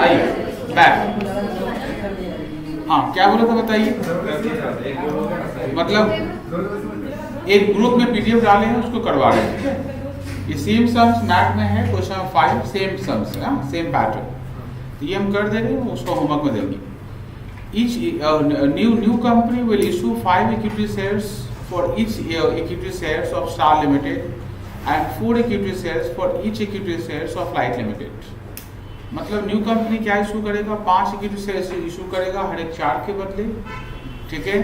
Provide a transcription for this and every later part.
आइए बैक। हाँ क्या बोला था बताइए। मतलब एक ग्रुप में पीडीएफ डाले हैं उसको करवा रहे हैं। ये सेम सम्स मैथ में है, क्वेश्चन 5 सेम सम्स है, सेम पैटर्न। तो ये हम कर दे रहे हैं, उसको होमवर्क में देंगे। Each new company will issue 5 equity shares for each equity shares of Star Limited and 4 equity shares for each equity shares of Light Limited। मतलब न्यू कंपनी क्या इशू करेगा, 5 इक्विटी शेयर्स इशू करेगा हर एक 4 के बदले, ठीक है।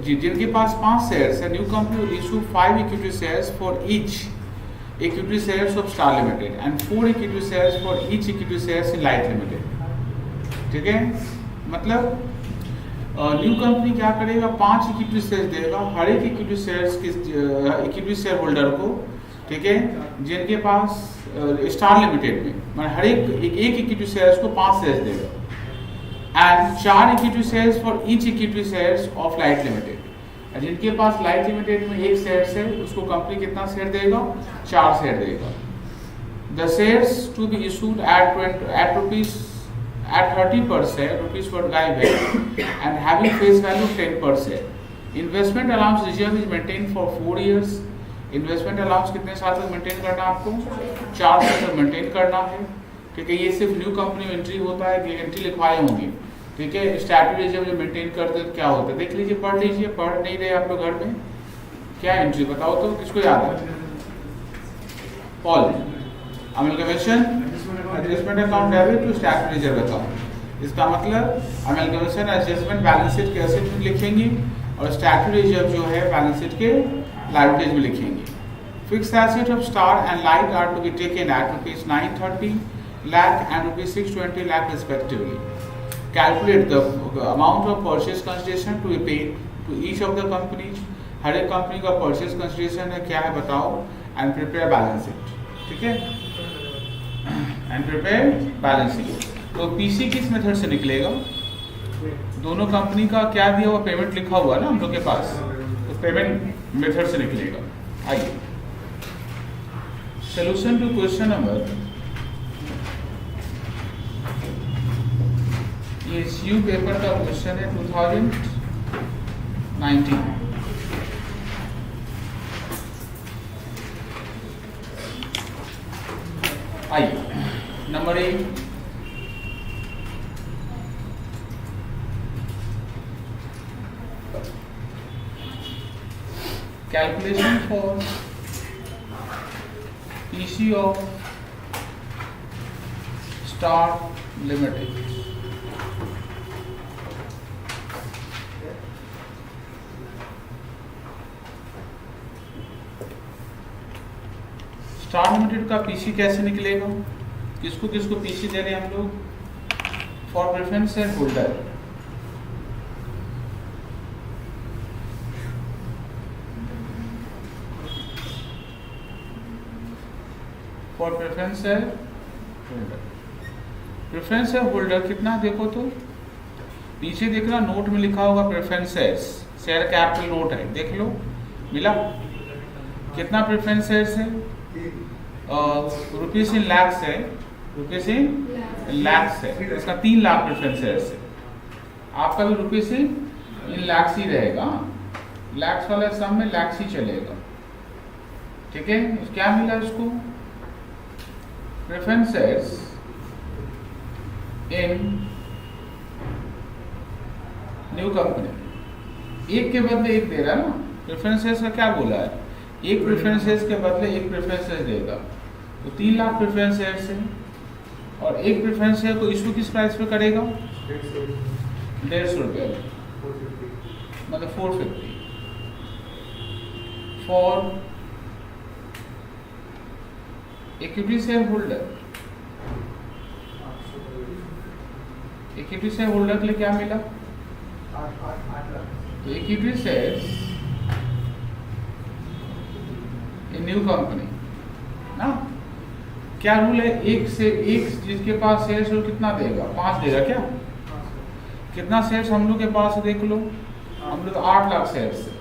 जिनके पास 5 शेयर्स है, new company will issue 5 equity shares for each equity shares of star limited and 4 equity shares for each equity shares in light limited, ठीक है। मतलब न्यू कंपनी क्या करेगा, 5 इक्विटी शेयर्स देगा हर एक इक्विटी शेयर्स के इक्विटी शेयर होल्डर को, ठीक है, जिनके पास स्टार लिमिटेड में मतलब हर एक इक्विटी शेयर्स को 5 शेयर्स देगा and 4 equity shares for each equity shares of light limited. जिनके पास लाइट लिमिटेड में 1 शेयर्स है उसको कंपनी कितना शेयर देगा, 4 शेयर देगा। The shares to be issued at rupees at 30 per share, rupees per buyback and having face value 10 per share. Investment allowance reserve is maintained for 4 years. Investment allowance कितने साल तक maintain करना है आपको, 4 साल तक मेंटेन करना है, ठीक है। ये सिर्फ न्यू कंपनी में एंट्री होता है, कि एंट्री लिखवाए होंगे, ठीक है। स्टैट्यूटरी रिजर्व जो मेंटेन करते हैं क्या होता है देख लीजिए, पढ़ लीजिए, पढ़ नहीं रहे आप लोग घर में, क्या एंट्री बताओ तो, किसको याद है। पॉल amalgamation adjustment account debit to statutory reserve account. इसका मतलब अमलगमेशन एडजस्टमेंट बैलेंस शीट के एसेट में लिखेंगे और स्टैट्यूटरी रिजर्व जो है बैलेंस शीट के लायबिलिटीज में लिखेंगे। Fix asset of star and light are to be taken at ₹930 lakh and ₹620 lakh respectively. Calculate the amount of purchase consideration to be paid to each of the companies. हर एक company का purchase consideration है क्या है बताओ, and prepare balance sheet, ठीक है, and prepare balance sheet. तो PC किस मेथड से निकलेगा, दोनों कंपनी का क्या दिया हुआ पेमेंट लिखा हुआ ना हम लोग के पास, तो पेमेंट मेथड से निकलेगा। आइए सोल्यूशन टू क्वेश्चन नंबर, ये सीयू पेपर का क्वेश्चन है 2019। आइए number 1, calculation for PC of star limited. Star limited का पीसी कैसे निकलेगा, किसको किसको पीसी दे रहे हैं हम लोग, for preference share holder, for preference share holder. Preference share holder कितना देखो तो नीचे देख रहा नोट में लिखा होगा preference shares, share capital note है, देख लो मिला कितना प्रेफरेंस शेयर्स है, रुपीस इन लैक्स है, रुपीस इन लैक्स है, इसका 3 लाख प्रेफरेंस शेयर्स है। आपका भी रुपीस इन लैक्स ही रहेगा, लैक्स वाला सम में लैक्स ही चलेगा, ठीक है। क्या मिला उसको, preference shares in new company, एक के बदले एक दे रहा है ना, प्रेफरेंस शेयर्स का क्या बोला है, एक प्रेफरेंस शेयर्स के बदले एक प्रेफरेंस शेयर देगा, तो 3 लाख प्रेफरेंस शेयर्स है, और एक प्रेफरेंस शेयर को इशू किस प्राइस पे करेगा, 150 रुपये, मतलब 450 for equity share holder. Equity share holder के लिए क्या मिला, तो इक्विटी शेयर्स न्यू कंपनी ना, क्या रूल है, एक से एक जिसके पास शेयर्स हो कितना देगा, 5 देगा क्या, कितना शेयर्स हम लोग के पास देख लो, हम लोग 8 लाख शेयर्स है,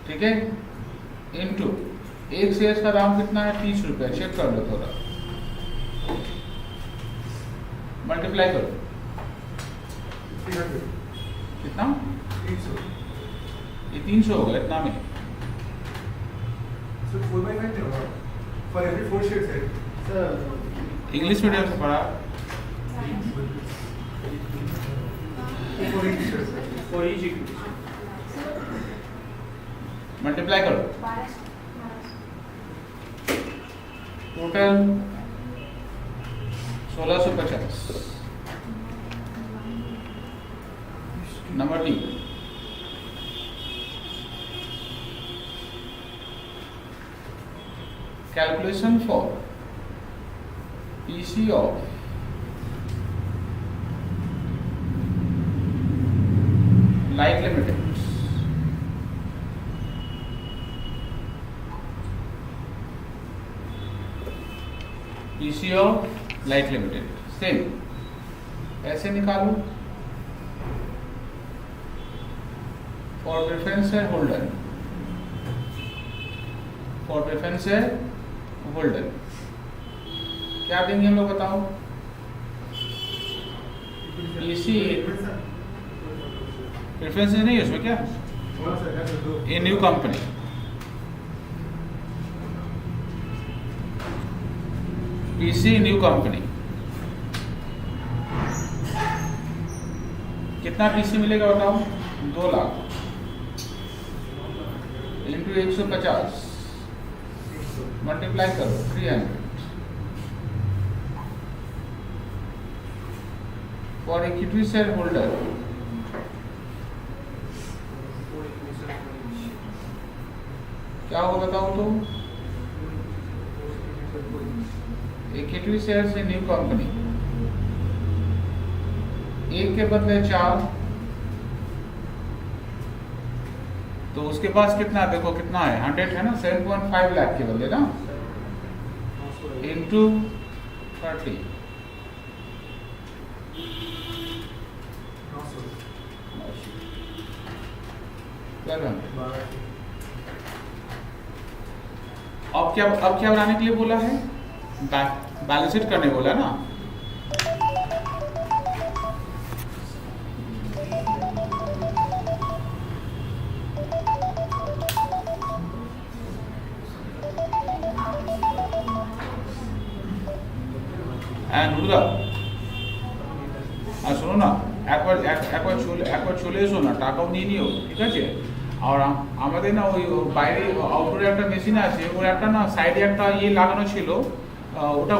ठीक है। इंटू एक शेयर का दाम कितना है 30 रुपये, चेक कर लो थोड़ा, मल्टीप्लाई करो कितना, 300 ये 300 होगा इतना में। So 4/5 नहीं होगा for every 4 shares है sir। इंग्लिश मीडियम से पढ़ा, for each share sir। for each equity। Multiply करो, total 1650। Number B, calculation for PC of Light Limited, PC of Light Limited same ऐसे निकालो, for preference holder, for preference holder क्या देंगे हम लोग बताओ, पीसी प्रेफरेंस नहीं है उसमें क्या, a new company, PC new company, कितना पीसी मिलेगा बताओ, 2 लाख इंटू 150 मल्टीप्लाई करो 300 फॉर इक्विटी शेयर होल्डर, क्या होगा बताओ तो, इक्विटी शेयर से न्यू कंपनी, एक के बदले 4, तो उसके पास कितना देखो कितना है, 100 है ना, 7.5 लाख के बदले ना, इंटू 30 अब क्या बनाने के लिए बोला है, बैलेंस शीट करने बोला ना, শোনো না, একবার চলে এসো না, টাকাও নিয়ে নিও, ঠিক আছে। আর আমাদের না ওই বাইরে আউটডোরে একটা মেশিন আছে, ওর একটা না সাইডে একটা ইয়ে লাগানো ছিল, ওটা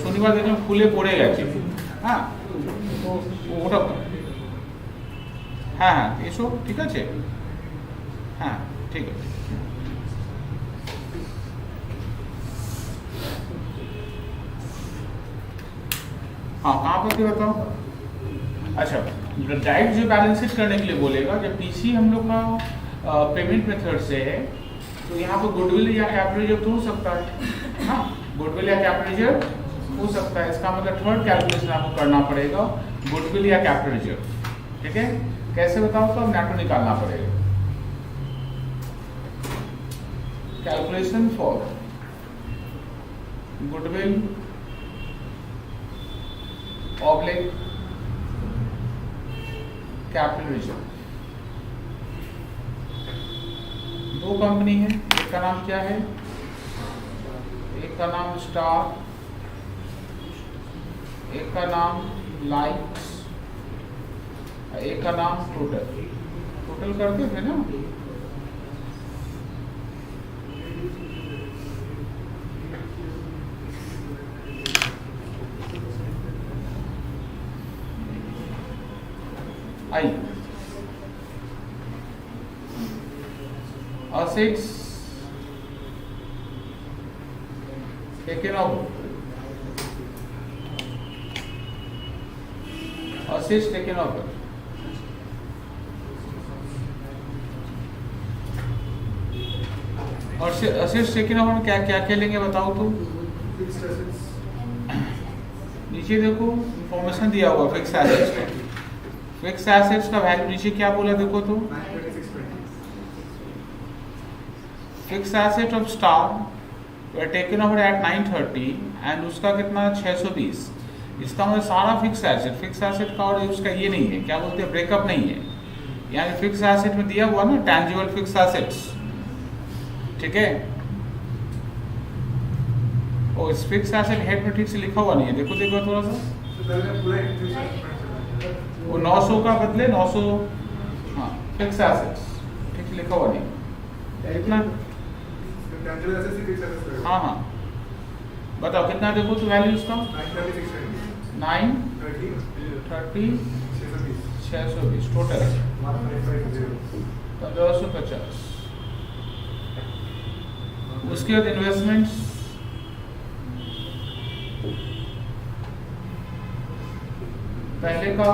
শনিবার দেখলাম খুলে পড়ে গেছে, হ্যাঁ তো ওটা, হ্যাঁ হ্যাঁ এসো, ঠিক আছে, হ্যাঁ ঠিক আছে। हाँ कहाँ पर थे बताओ, अच्छा डायरेक्ट जो बैलेंस शीट करने के लिए बोलेगा, जब पीसी हम लोग का पेमेंट मेथड से है, तो यहाँ पर गुडविल या कैपिटल रिजर्व तो हो सकता है, हाँ गुडविल या कैपिटल रिजर्व हो सकता है, इसका मतलब थर्ड कैलकुलेशन आपको करना पड़ेगा, गुडविल या कैपिटल रिजर्व, ठीक है। कैसे बताओ तो नेटो निकालना पड़ेगा, calculation for goodwill oblique capital reserve, 2 company है, एक का नाम क्या है, एक का नाम स्टार, एक का नाम लाइट, एक का नाम टोटल करते थे ना, आई assets taken over, assets taken over, और assets taken over में क्या क्या खेलेंगे बताओ तो, नीचे देखो इंफॉर्मेशन दिया हुआ फिक्स एसेट्स का, फिक्स एसेट्स का वैल्यू नीचे क्या बोला देखो तो, fix asset of star were taken over at 930 and उसका कितना 620। इसका मतलब सारा फिक्स एसेट का और उसका ये नहीं है, क्या बोलते हैं, ब्रेकअप नहीं है। यानी फिक्स एसेट में दिया हुआ ना टैंजिबल फिक्स एसेट्स, ठीक है। और इस फिक्स एसेट हेड में ठीक से लिखा हुआ नहीं है, देखो देखो थोड़ा सा, वो 900 का बदले 900, हाँ फिक्स एसेट्स ठीक से लिखा हुआ नहीं कितना, हाँ हाँ बताओ कितना, देखो तो वैल्यू उसका 930 620 टोटल 1550। उसके बाद इन्वेस्टमेंट्स पहले का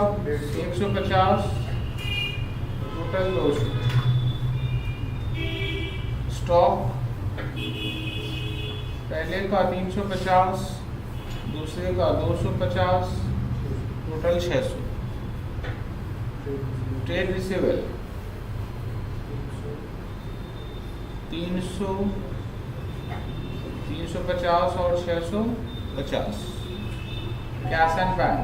150 टोटल 200। स्टॉक पहले का 350 दूसरे का 250 टोटल 600। ट्रेड रिसीवेबल 300 350 और 650। Cash and bank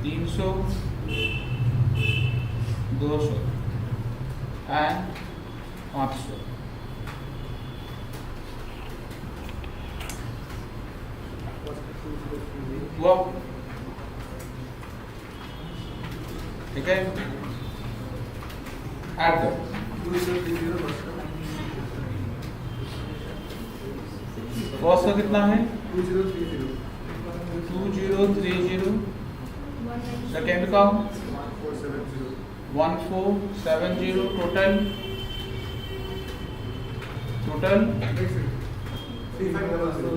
300 200 and 500। वो ठीक है, ऐड कर। कॉस्ट का कितना है 2030। सेकेंड का 1470 टोटल 3500।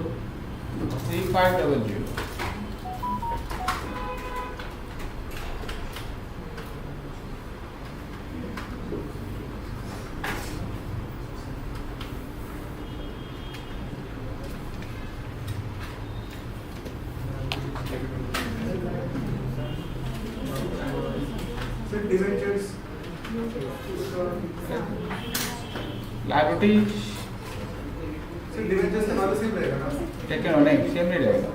लाइबिलिटीज नहीं सेम नहीं रहेगा।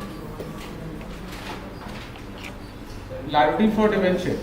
Liability for debenture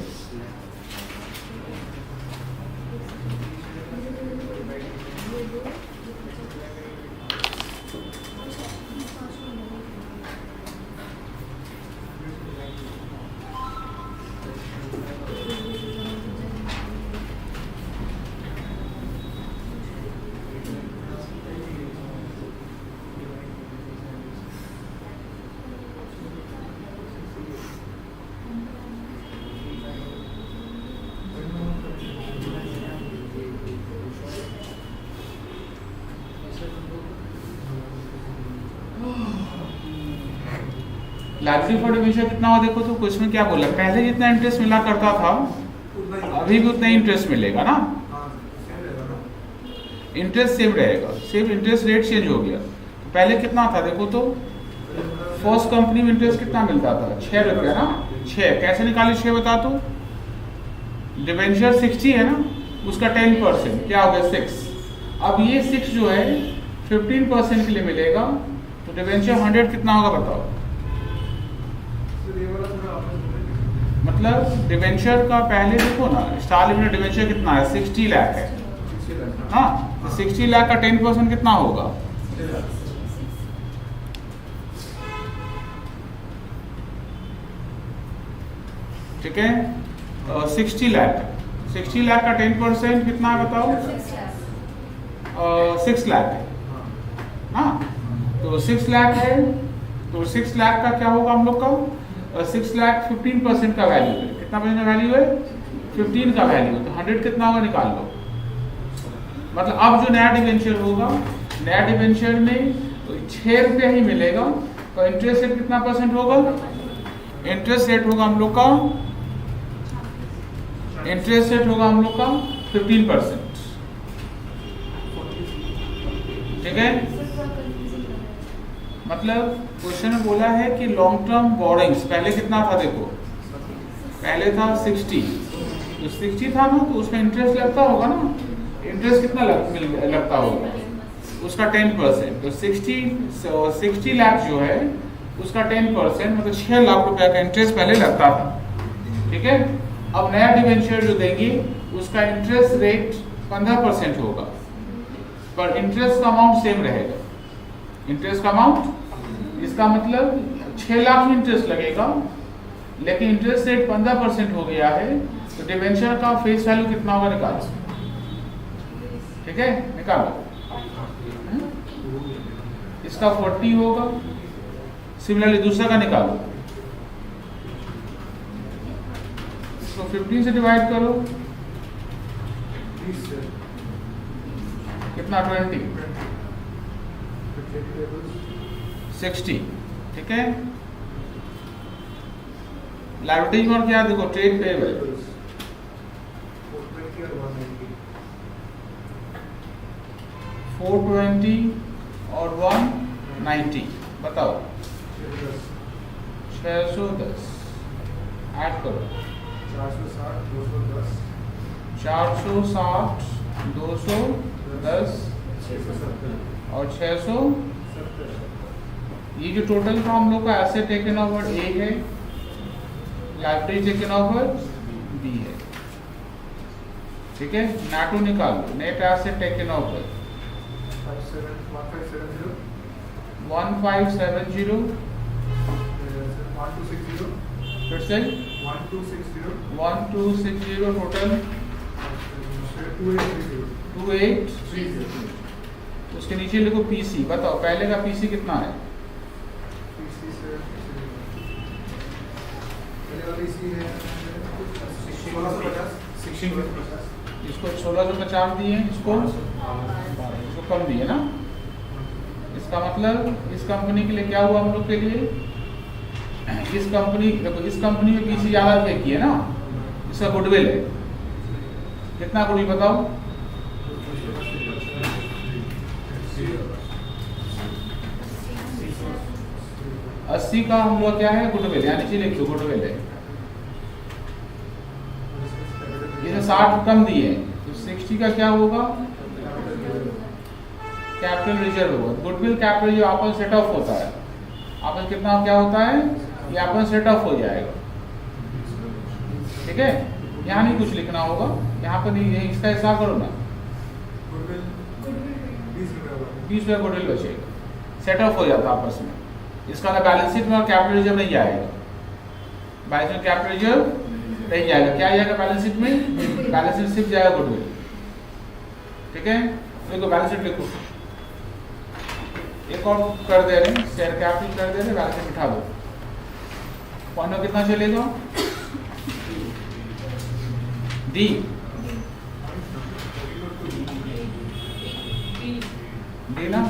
liability for debenture कितना हुआ देखो तो कुछ में क्या बोला, पहले जितना इंटरेस्ट मिला करता था अभी भी उतना ही इंटरेस्ट मिलेगा ना, इंटरेस्ट सेम रहेगा, सिर्फ इंटरेस्ट रेट चेंज हो गया। तो पहले कितना था देखो तो, फर्स्ट कंपनी में इंटरेस्ट कितना मिलता था 6 रुपया ना, 6 कैसे निकाली 6 बता तो, डिवेंचर 60 है ना, उसका 10% क्या हो गया 6। अब ये 6 जो है 15% के लिए मिलेगा, तो डिवेंचर 100 कितना होगा बताओ। मतलब डिवेंचर का पहले देखो ना, स्टार लिमिटेड डिवेंचर कितना है 60 लाख है, हाँ 60 लाख का 10% कितना होगा, ठीक है 60 लाख। 60 लाख का 10% कितना है बताओ, 6 लाख है, हाँ तो 6 लाख है, तो 6 लाख का क्या होगा हम लोग का, 6 लाख 15% का वैल्यू है, कितना परसेंट का वैल्यू है 15 का वैल्यू, तो 100 कितना होगा निकाल लो। मतलब अब जो नया डिवेंचर होगा, नया डिवेंचर में 6 रुपया ही मिलेगा, तो इंटरेस्ट रेट कितना परसेंट होगा, इंटरेस्ट रेट होगा हम लोग का 15%, ठीक है। मतलब क्वेश्चन में बोला है कि लॉन्ग टर्म बोरिंग्स पहले कितना था देखो, पहले था 60 तो 60 था ना, तो उसमें इंटरेस्ट लगता होगा ना। इंटरेस्ट कितना लगता होगा उसका 10%। तो 60 लाख जो है उसका 10%, मतलब 6 लाख रुपए का इंटरेस्ट पहले लगता था। ठीक है, अब नया डिवेंचर जो देंगे उसका इंटरेस्ट रेट 15% होगा, पर इंटरेस्ट का अमाउंट सेम रहेगा। इंटरेस्ट का अमाउंट, इसका मतलब 6 लाख इंटरेस्ट लगेगा, लेकिन इंटरेस्ट रेट 15% हो गया है, तो डिवेंचर का फेस वैल्यू कितना होगा निकालो। ठीक है, निकालो। इसका 40 होगा। सिमिलरली दूसरा का निकालो, इसको 15 से डिवाइड करो, कितना 20, 60। ठीक है, लाइबिलिटी और क्या देखो, ट्रेड पेबल 420 और 190, बताओ 610 ऐड करो, 460 210 और 670। ये जो टोटल का हम लोग का एसेट टेकन ओवर ए है, लाइबिलिटी टेकन ओवर बी है। ठीक है, नाटो निकालो, नेट एसेट टेकन ओवर 1570, फिर से 1260 टोटल 2830। उसके नीचे लिखो पीसी, बताओ पहले का पीसी कितना है? इसको 1650 दिए, इसको कम दिए ना। इसका मतलब इस कंपनी के लिए क्या हुआ हम लोग के लिए, इस कंपनी देखो, इस कंपनी में पीसी ज्यादा पे किए ना, इसका गुडविल है कितना, गुडविल बताओ? 80 का हम लोग क्या है, गुडविल, यानी नीचे लिख दो गुडविल है। ये 60 कम दिए, तो 60 का क्या होगा, कैपिटल रिजर्व होगा। गुडविल कैपिटल जो आपस सेट ऑफ होता है, आपस कितना क्या होता है, ये आपस सेट ऑफ हो जाएगा। ठीक है, यहाँ नहीं कुछ लिखना होगा, यहाँ पर नहीं, इसका हिसाब करो ना, 20 रुपये गुडविल बचेगा, सेट ऑफ हो जाता है आपस में। इसका ना बैलेंस शीट में और कैपिटल रिजर्व नहीं जाएगा, बैलेंस शीट कैपिटल रिजर्व नहीं जाएगा। क्या जाएगा बैलेंस शीट में? बैलेंस शीट सिर्फ जाएगा गुडविल। ठीक है, देखो बैलेंस शीट लिखो, एक और कर दे रहे हैं, शेयर कैपिटल कर दे रहे हैं, बैलेंस शीट बिठा दो। पॉइंट में कितना चलेगा, डी डी ना,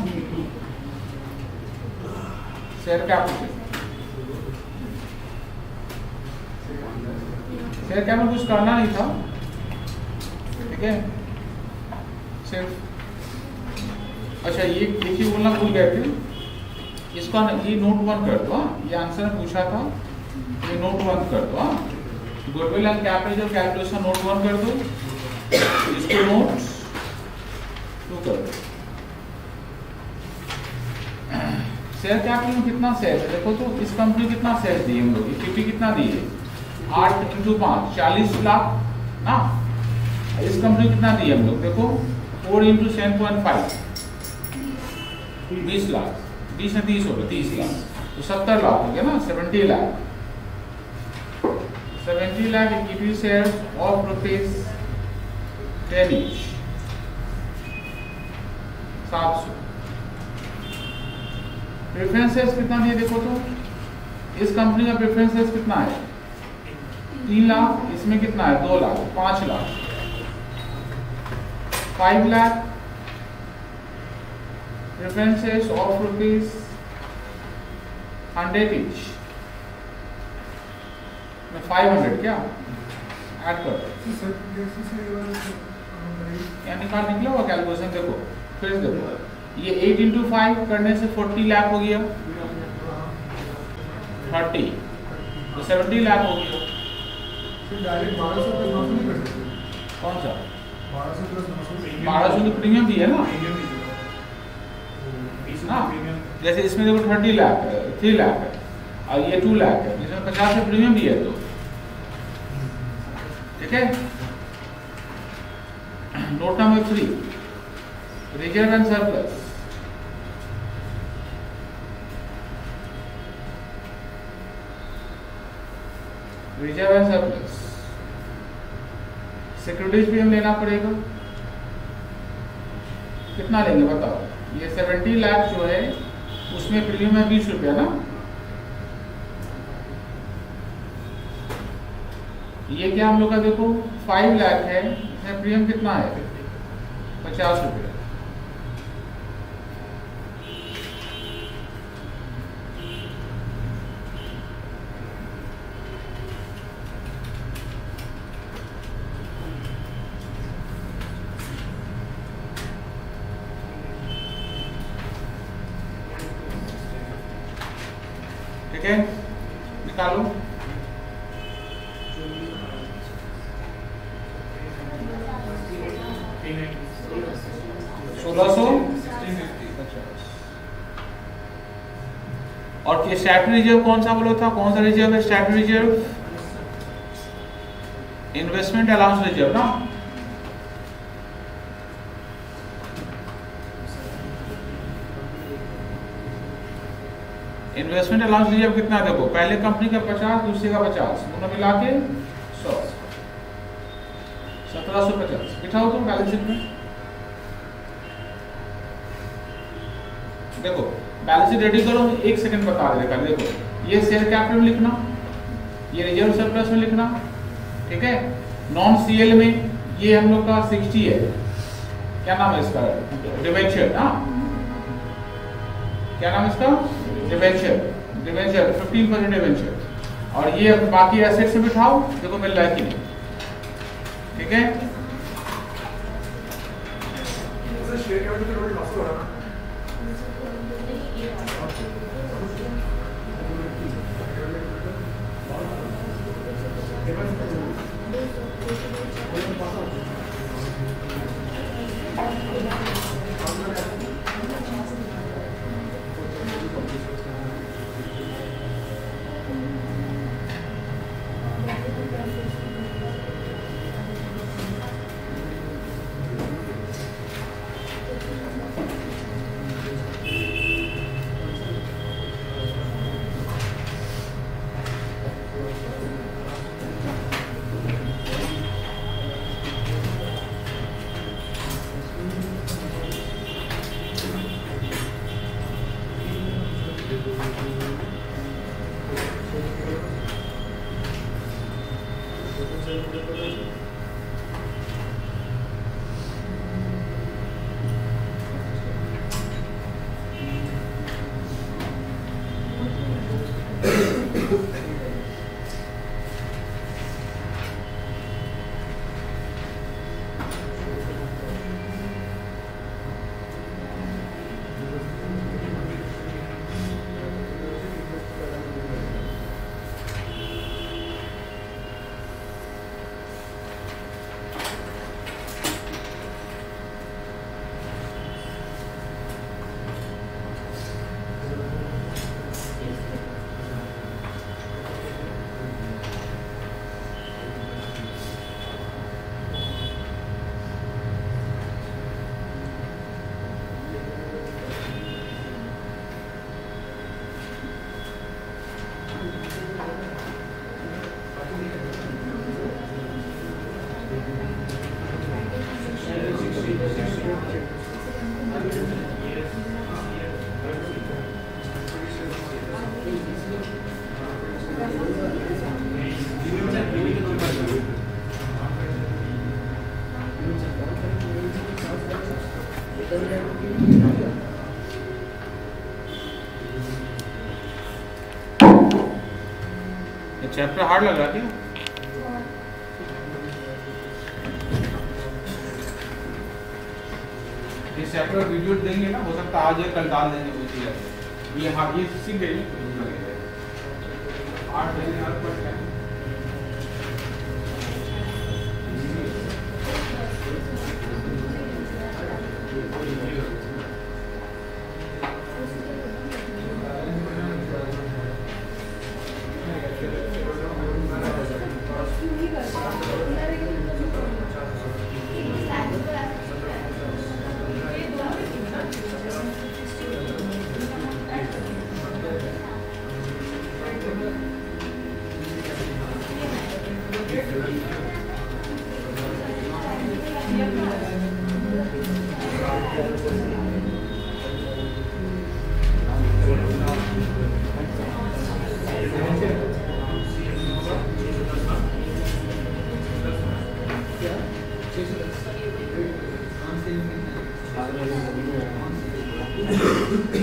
शेयर कैपिटल, शेयर कैपिटल कुछ करना नहीं था। ठीक है, सिर्फ अच्छा ये देखिए बोलना भूल गए थे, इसका ये नोट 1 कर दो। ये आंसर पूछा था, ये नोट 1 कर दो। Goodwill and capital calculation note 1 कर दो, इसको नोट 2 कर दो। शेयर कैपिटल में कितना शेयर है देखो, तो इस कंपनी कितना शेयर दिए हम लोग, इक्विटी कितना दिए, 8 × 5 40 लाख ना। इस कंपनी कितना दिए हम लोग देखो, 4 × 7.5 20 लाख, 20 में 30 होगा, 30 लाख, तो 70 लाख हो गया ना, 70 lakh. 70 lakh equity share of ₹10 each, 700। Preferences कितना दिए देखो, तो इस कंपनी का प्रेफरेंसेस कितना है, 3 लाख, इसमें कितना है 2 lakh, 5 lakh, 5 lakh preferences of ₹100 each, 500 क्या ऐड कर यानी निकाल निकला हुआ कैलकुलेशन देखो, फिर देखो ये 8 × 5 करने से 40 लाख हो गया, 30 तो 70 लाख हो गया, फिर डायरेक्ट 1200 प्लस 900 नहीं कर सकते? कौन सा 1200 प्लस 900 1200 की प्रीमियम भी है ना प्रीमियम नहीं जुड़ा। हाँ। प्रीमियम जैसे इसमें देखो 30 लाख है, 3 लाख है और ये 2 लाख है, इसमें 50 का प्रीमियम भी है तो ठीक है। Note number 3, reserve and surplus. Reserve and surplus securities भी हम लेना पड़ेगा। कितना लेंगे बताओ? ये 70 लाख जो है उसमें प्रीमियम है 20 रुपया ना। ये क्या हम लोग का देखो 5 लाख है, इसमें प्रीमियम कितना है 50 रुपया। ठीक है, निकालो। 1600 और स्टैट्यूटरी रिजर्व कौन सा बोला था? कौन सा रिजर्व है statutory reserve? Investment allowance reserve ना। इन्वेस्टमेंट अलाउंस रिजर्व कितना है देखो, पहले कंपनी का 50, दूसरे का 50, दोनों मिला के 100, 1750 बिठाओ तुम बैलेंस शीट में। देखो बैलेंस शीट रेडी करो, 1 सेकंड बता देगा। देखो ये शेयर कैपिटल में लिखना, ये रिजर्व सरप्लस में लिखना, ठीक है। नॉन सीएल में ये हम लोग का 60 है, क्या नाम है इसका? डिवेंचर ना, क्या नाम है इसका? डिवेंचर। Debenture 15% debenture. और ये बाकी एसेट से बिठाओ, देखो मिल रहा है कि नहीं, ठीक है। शेयर कैपिटल के टोटल लॉस हो रहा है ना। चैप्टर हार्ड लग रहा क्या? इस चैप्टर वीडियो देंगे ना, हो सकता आज या कल डाल देंगे कोई चीज। ये हाँ ये सीख गए 8 बजे गुड भी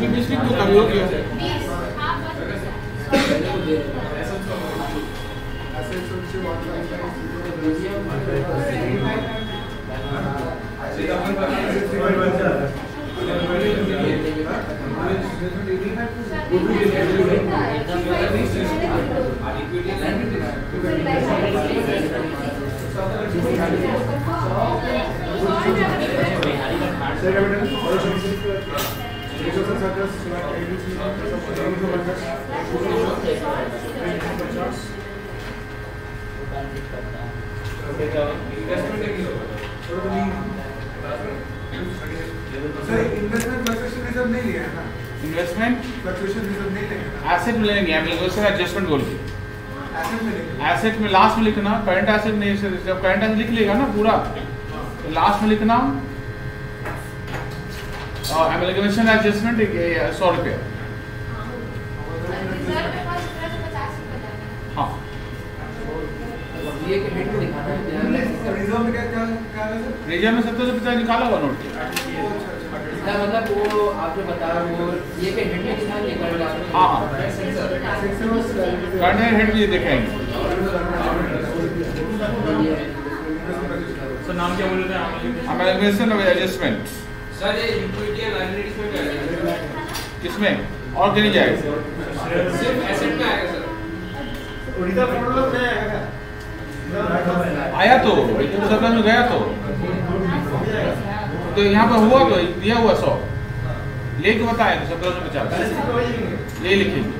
मिस्टेक तो कभी हो गया। इन्वेस्टमेंट एसेट में लेंगे, एडजस्टमेंट बोल के एसेट में लास्ट में लिखना, करंट एसेट नहीं, जब करंट एसेट लिख लेगा ना पूरा तो लास्ट में लिखना एमलगमेशन एडजस्टमेंट 100 रुपये। हाँ रिजर्व में 70 निकाला हुआ नोट मतलब वो आप जो बता रहे हो ये के हेड में कितना निकल रहा है? हाँ करंट हेड भी दिखाएंगे। सर नाम क्या बोल रहे थे? Amalgamation of adjustment. सर ये इक्विटी एंड लायबिलिटीज में क्या आएगा? किसमें और कहीं जाएगा? सिर्फ एसेट में आएगा सर। उड़ीसा फॉर्मूला में आएगा आया तो सर्कल में गया तो यहाँ पर हुआ तो दिया हुआ 100 लेके बताए 1750 ये लिखेंगे।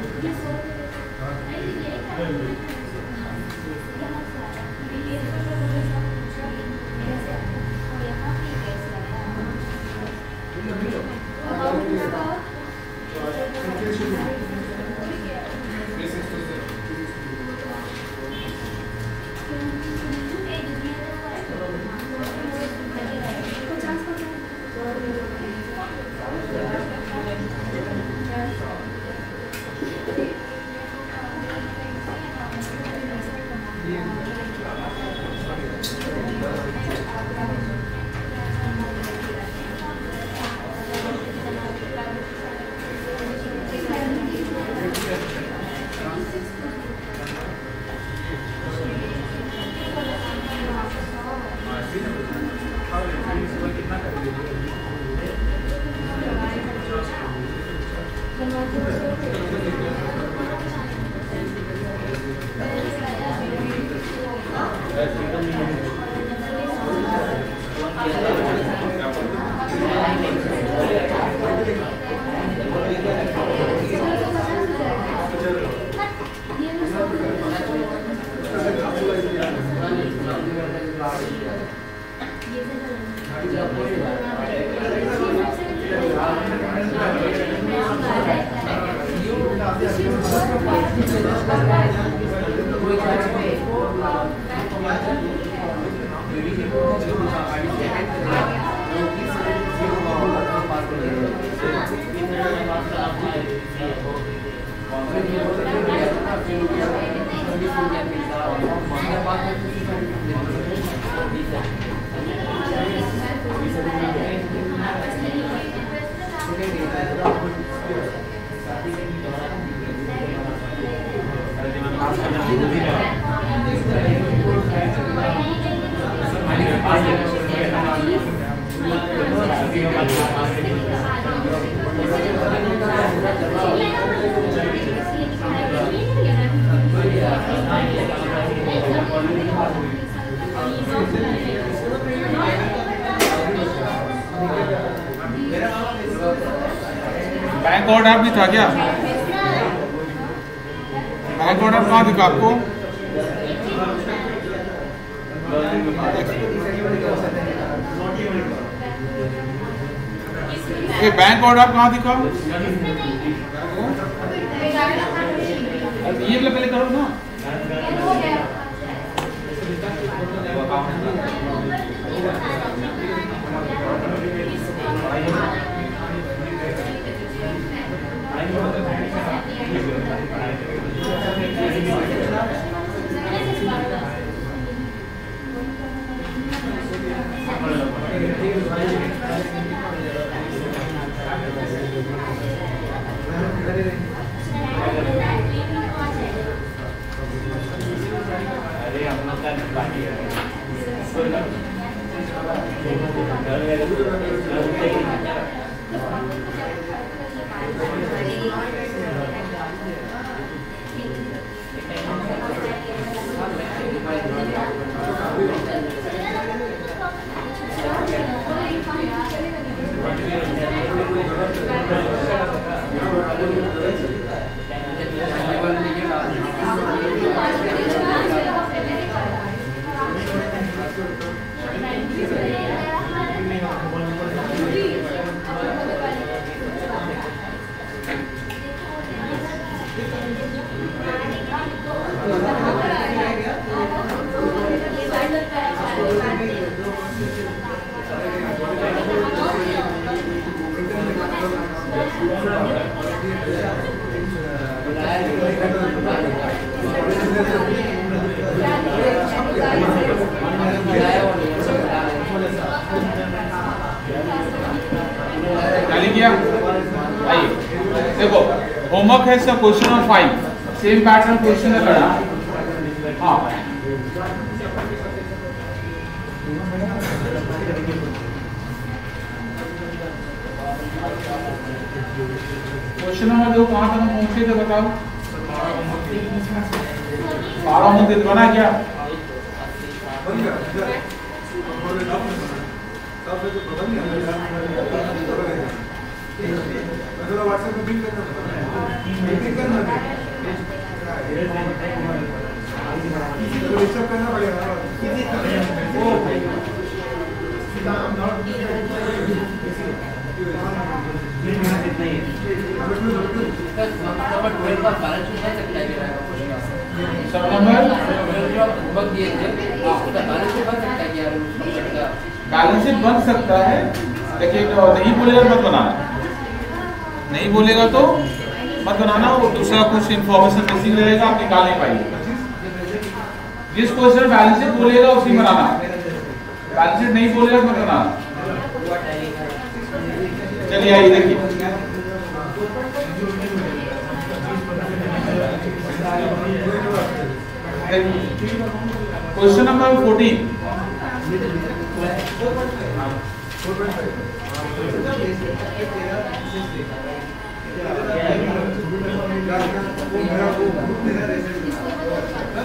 बैंक ऑर्डर भी था क्या? बैंक ऑर्डर कहाँ दिखा आपको? ये बैंक ऑर्डर कहाँ दिखा? ये पहले करो ना। देखो होमवर्क है इसका question number 5 same pattern question है बड़ा। हाँ क्वेश्चन नंबर 2 कहाँ तक हम पहुंचे थे बताओ? 12 मुद्दे बना क्या? व्हाट्सएप में बिल करना डिस्टर्ब करना पड़ेगा। बैलेंस शीट बन सकता है, लेकिन नहीं बोलेगा मत बनाना, नहीं बोलेगा तो मत बनाना। वो दूसरा कुछ इन्फॉर्मेशन मिसिंग रहेगा, आप निकाल नहीं पाएंगे। जिस क्वेश्चन बैलेंस शीट बोलेगा उसी बनाना। बैलेंस शीट नहीं बोलेगा तो बताना। चलिए आइए देखिए, क्वेश्चन नंबर 14।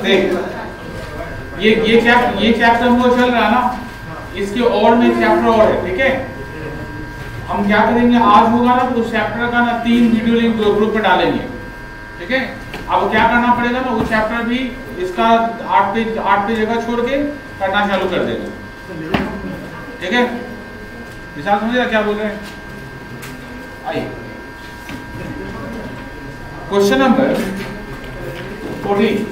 देख ये चैप्टर हम लोग चल रहा है ना, इसके और में चैप्टर और है, ठीक है। हम क्या करेंगे, आज होगा ना तो उस चैप्टर का ना 3 वीडियो लिंक ग्रुप में डालेंगे, ठीक है। अब क्या करना पड़ेगा ना, वो चैप्टर भी इसका 8 पे जगह छोड़ के करना चालू कर देगा, ठीक है। विशाल समझ रहा क्या बोल रहे हैं? आइए क्वेश्चन नंबर 14।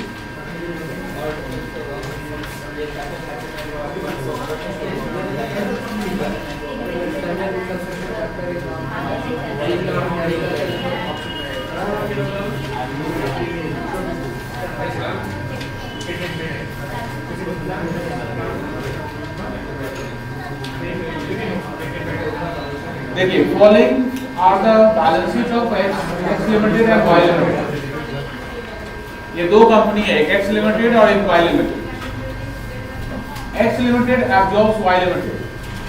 देखिए, following are the balance sheet of X limited and Y limited. ये दो कंपनी है, एक एक्स लिमिटेड और एक Y limited. X limited absorbs Y limited.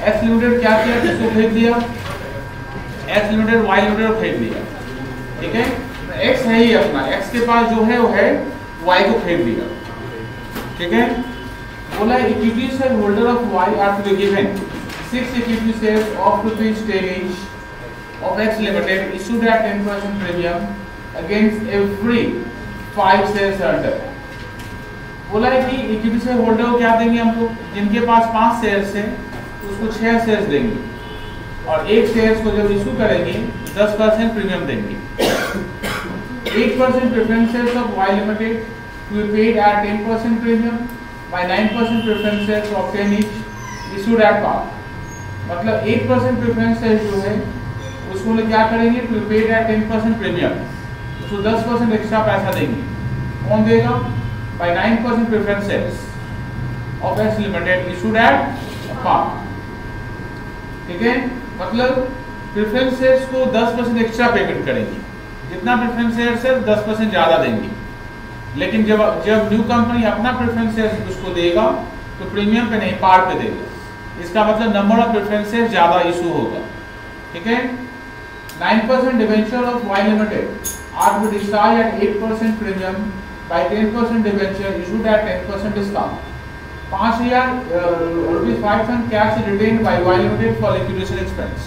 X limited क्या किया, किसको खरीद लिया? एक्स लिमिटेड वाई लिमिटेड को खरीद लिया, ठीक है। एक्स है ही अपना, एक्स के पास जो है वो है वाई को खरीद लिया, ठीक है। बोला equity share holder of Y are to be given 6 equity shares of ₹10 each of X Limited issued at 10% premium against every 5 shares holder। बोला है कि इक्विटी शेयर होल्डर को क्या देंगे हमको, जिनके पास 5 शेयर्स हैं उसको 6 शेयर्स देंगे, और एक शेयर्स को जब इशू करेंगे 10% प्रीमियम देंगे। 8% preference shares of Y Limited to be paid at 10% premium by 9% preference shares of 10 each issued at par। मतलब 8% प्रेफरेंस शेयर जो है उसको लोग क्या करेंगे, टू पेड एट 10% प्रीमियम, उसको 10% एक्स्ट्रा पैसा देंगे। कौन देगा? By 9% preference shares of X limited issued at par, ठीक है। मतलब प्रेफरेंस शेयर्स को 10% एक्स्ट्रा पेमेंट करेंगे, जितना प्रेफरेंस शेयर्स है 10% ज्यादा देंगे। लेकिन जब न्यू कंपनी अपना प्रेफरेंस शेयर्स उसको देगा तो प्रीमियम पे नहीं, पार पे देगा। इसका मतलब नंबर ऑफ प्रेफरेंसेस ज्यादा इशू होगा, ठीक है। 9% debenture of Y limited are to be discharge at 8% premium by 10% debenture issued at 10% discount. 5,000 cash retained by Y limited for liquidation expense.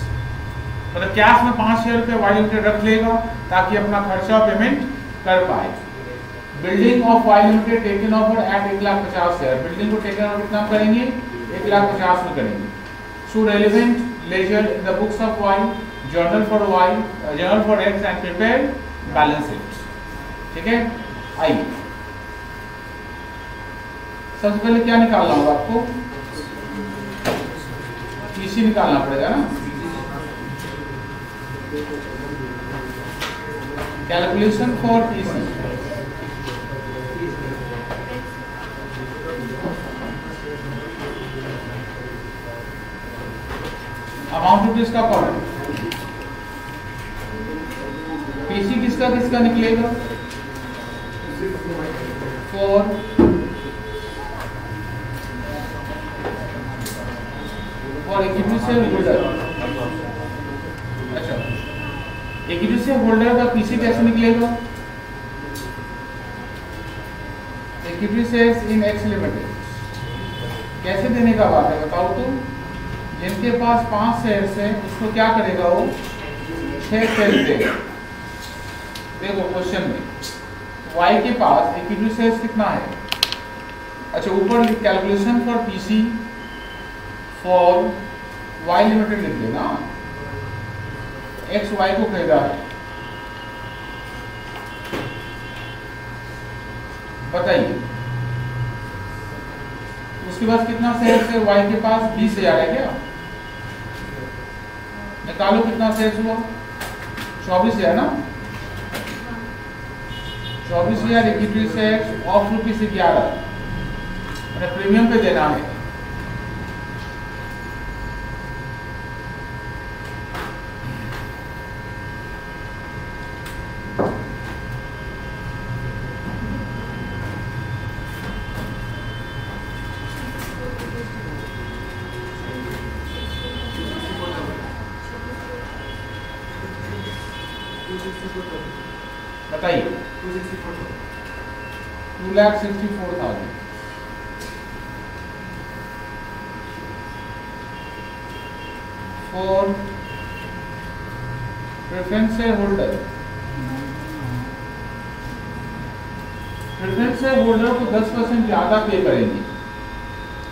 मतलब कैश में 5,000 रुपये वाई लिमिटेड रख लेगा ताकि अपना खर्चा पेमेंट कर पाए। Building of Y limited taken over at 1,50,000 share. Building को टेकन ओवर कितना करेंगे? 1,50,000 में करेंगे। So relevant ledger in the books of Y, journal for Y, journal for X and prepare balance sheet, ठीक है। आइए सबसे पहले क्या निकालना होगा आपको? पीसी निकालना पड़ेगा ना। Calculation for PC. Amount rupees का कॉलम, पीसी किसका किसका निकलेगा? For equity share holder. अच्छा, इक्विटी शेयर होल्डर का पीसी कैसे निकलेगा? Equity shares in x limited. कैसे देने का बात है बताओ तो? जिनके पास 5 शेयर्स हैं उसको क्या करेगा वो? 6 शेयर्स देगा। देखो क्वेश्चन में वाई के पास इक्विटी शेयर्स कितना है? अच्छा, ऊपर calculation for PC for Y limited लिख देना। एक्स वाई को खरीदा है, बताइए उसके पास कितना शेयर्स है? वाई के पास 20,000 है क्या? निकालो कितना शेयर्स हुआ? 24,000 ना। 24,000 इक्विटी शेयर्स ऑफ ₹11 प्रीमियम पे देना है। बताइए। 2,64,000। For preference share holder, preference share holder को 10% ज्यादा पे करेंगे।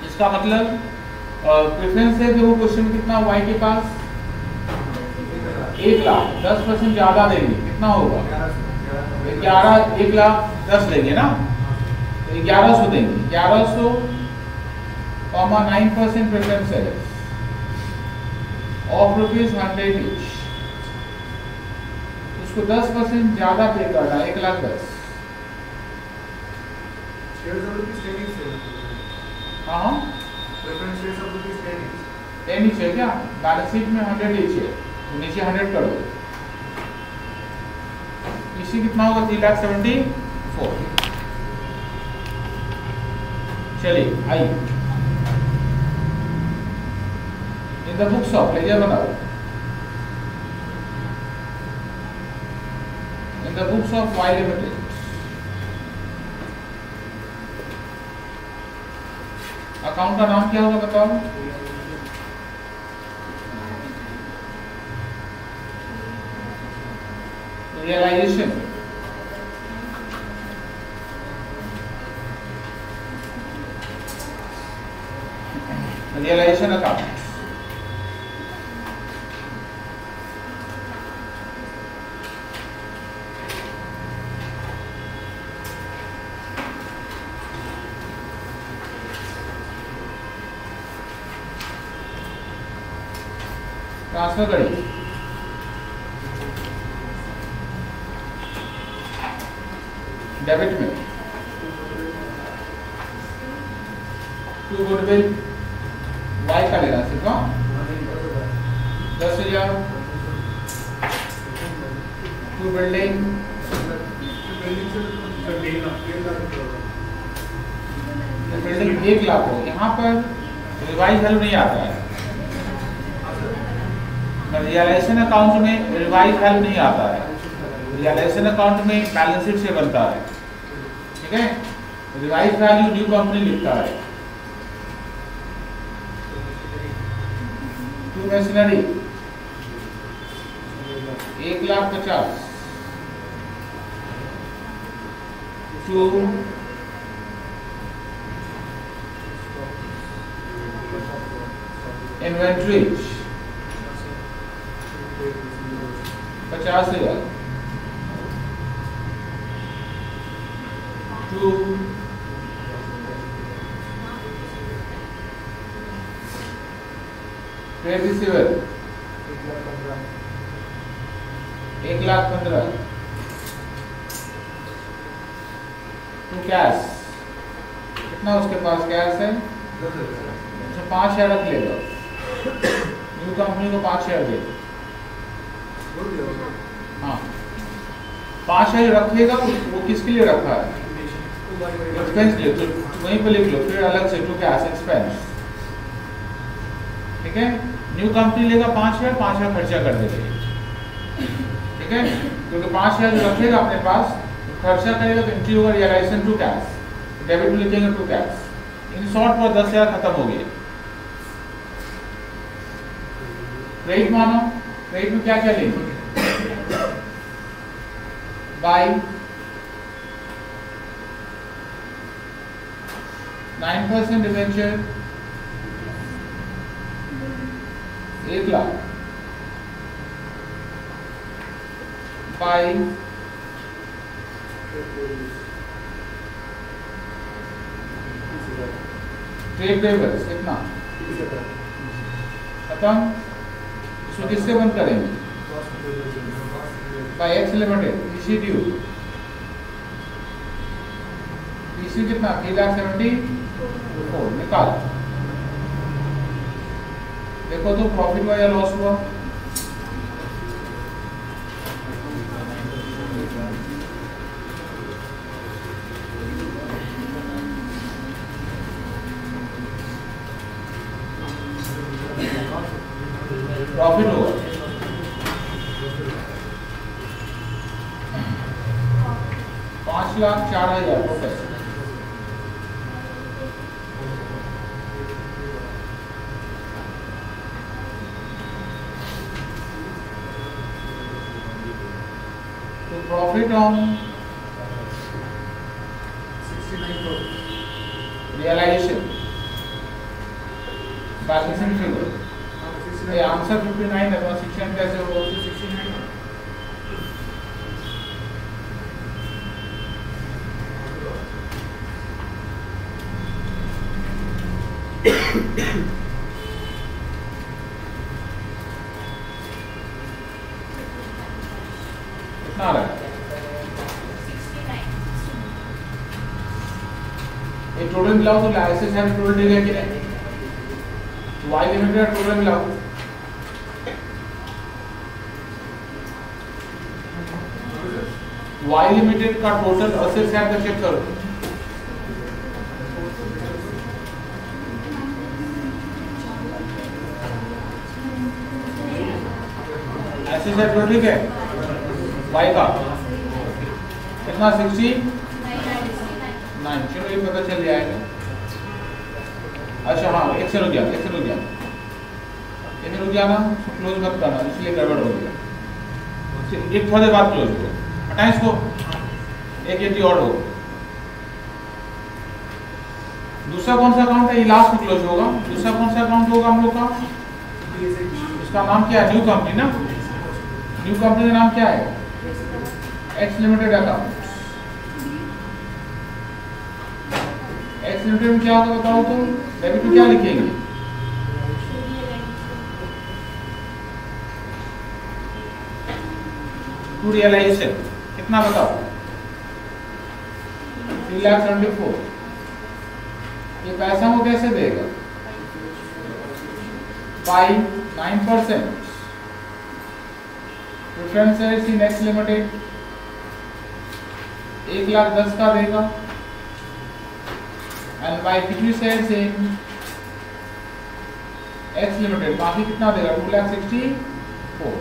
इसका मतलब प्रेफरेंस शेयर देखो क्वेश्चन कितना वाई के पास 1 लाख, 10% ज्यादा देंगे कितना होगा 11, 1,10,000 देंगे ना, तो 1100 देंगे। 1100 9% प्रेफरेंस शेयर ऑफ ₹100 ईच, उसको 10% ज्यादा पे करना 1,10,000। हाँ Preference shares of rupees 10 each. 10 each है क्या, बैलेंस शीट में 100 ईच है तो नीचे 100 कर दो। इसी कितना होगा 3,74,000। चलिए आइए in the books of ledger बनाओ। In the books of Y limited account का नाम क्या होगा बताओ। Realisation, realisation account. ट्रांसफर करिए। डेबिट में टू गुडविल वाई का लेना सिर्फ 10,000। टू बिल्डिंग बिल्डिंग 1 लाख हो। यहाँ पर रिवाइज वैल्यू नहीं आता है, रियलाइजेशन अकाउंट में रिवाइज वैल्यू नहीं आता है। रियलाइजेशन अकाउंट में बैलेंस शीट से बनता है, ठीक है। रिवाइज वैल्यू न्यू कंपनी लिखता है। To machinery 1,50,000। To inventories 50,000। To trade receiver 1,15,000। To cash कितना उसके पास कैश है 5 शेयर रख लेगा। न्यू कंपनी को 5 शेयर दे, हाँ 5 शेयर रखेगा। वो किसके लिए रखा है, एक्सपेंस लिए, तो वहीं पे लिख लो फिर अलग से टू कैश एक्सपेंस, ठीक है। न्यू कंपनी लेगा 5 शेयर, 5 शेयर खर्चा कर देगा, ठीक है। क्योंकि 5 शेयर जो रखेगा अपने पास तो खर्चा करेगा तो एंट्री होगा रियलाइजेशन टू कैश, डेबिट में लिखेंगे टू कैश। इन शॉर्ट पर 10,000 खत्म हो गया। क्रेडिट मानो, क्रेडिट में क्या क्या लेंगे, by 9% debenture 1 lakh, by trade payables कितना खत्म। इसको किससे बंद करेंगे, बाई एक्स लिमिटेड। इसी ड्यू इसी कितना 3,74,000 निकाल। देखो तो प्रॉफिट हुआ या लॉस हुआ, प्रॉफिट होगा। 5,04,000 टोटल। तो profit on 69 crore. Realisation balancing figure, ये आंसर 59 है, तो 69 कैसे होगा? 69. कितना आ रहा है? ये टोटल मिलाओ तो लाइसेंस है, टोटल देगा कि नहीं? वाई लिमिटेड का टोटल मिलाओ, वाई लिमिटेड का टोटल असेट्स है तो चेक करो। एसेट्स है टोटल ठीक है, वाई का कितना? 69। चलो ये पता चल जाएगा। अच्छा हाँ, एक से रुक गया, एक से रुक गया, ये में रुक गया ना, क्लोज मत करना, इसलिए गड़बड़ हो गया। एक थोड़ी देर बाद क्लोज हो, हटाएं इसको, एक एंट्री और हो। दूसरा कौन सा अकाउंट है? ये लास्ट में क्लोज होगा। दूसरा कौन सा अकाउंट होगा हम लोग का? इसका नाम क्या है? न्यू कंपनी ना। न्यू कंपनी का नाम क्या है? X limited account. X limited में क्या होगा बताओ तो? डेबिट में क्या लिखेंगे? टू रियलाइजेशन कितना बताओ? 3,74,000। ये पैसा वो कैसे देगा? By 9%। Preference shares in x limited 1,10,000 का देगा, and by equity shares in x limited बाकी कितना देगा? 2,64,000।